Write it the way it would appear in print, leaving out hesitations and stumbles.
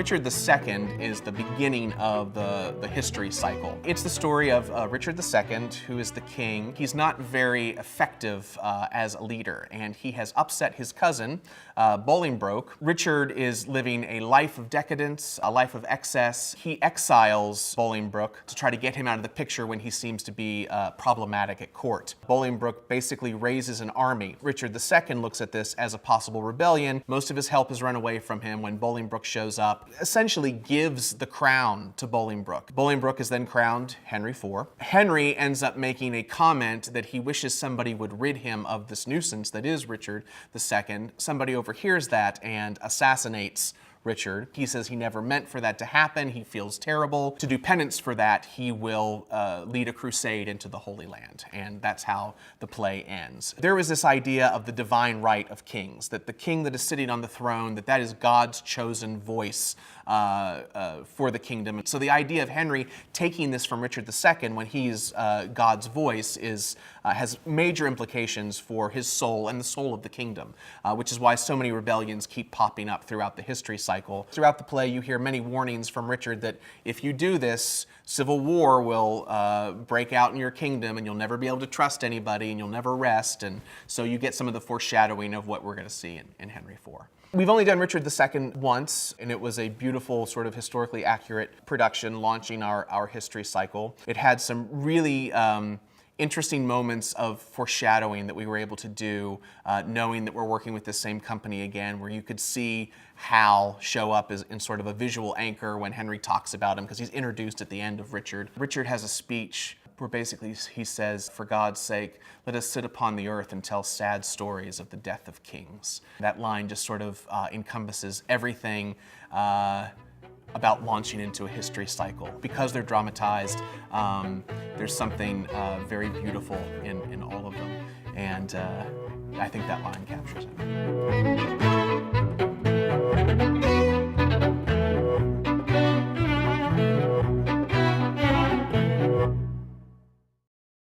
Richard II is the beginning of the history cycle. It's the story of Richard II, who is the king. He's not very effective as a leader, and he has upset his cousin, Bolingbroke. Richard is living a life of decadence, a life of excess. He exiles Bolingbroke to try to get him out of the picture when he seems to be problematic at court. Bolingbroke basically raises an army. Richard II looks at this as a possible rebellion. Most of his help is run away from him when Bolingbroke shows up, essentially gives the crown to Bolingbroke. Bolingbroke is then crowned Henry IV. Henry ends up making a comment that he wishes somebody would rid him of this nuisance that is Richard II. Somebody overhears that and assassinates Richard. He says he never meant for that to happen. He feels terrible. To do penance for that, he will lead a crusade into the Holy Land, and that's how the play ends. There is this idea of the divine right of kings, that the king that is sitting on the throne, that is God's chosen voice for the kingdom. So the idea of Henry taking this from Richard II when he's God's voice has major implications for his soul and the soul of the kingdom, which is why so many rebellions keep popping up throughout the history cycle. Throughout the play, you hear many warnings from Richard that if you do this, civil war will break out in your kingdom, and you'll never be able to trust anybody, and you'll never rest. And so you get some of the foreshadowing of what we're going to see in Henry IV. We've only done Richard II once, and it was a beautiful, sort of historically accurate production launching our history cycle. It had some really interesting moments of foreshadowing that we were able to do, knowing that we're working with the same company again, where you could see Hal show up as in sort of a visual anchor when Henry talks about him, because he's introduced at the end of Richard. Richard has a speech where basically he says, "For God's sake, let us sit upon the earth and tell sad stories of the death of kings." That line just sort of encompasses everything about launching into a history cycle. Because they're dramatized, there's something very beautiful in all of them, and I think that line captures it.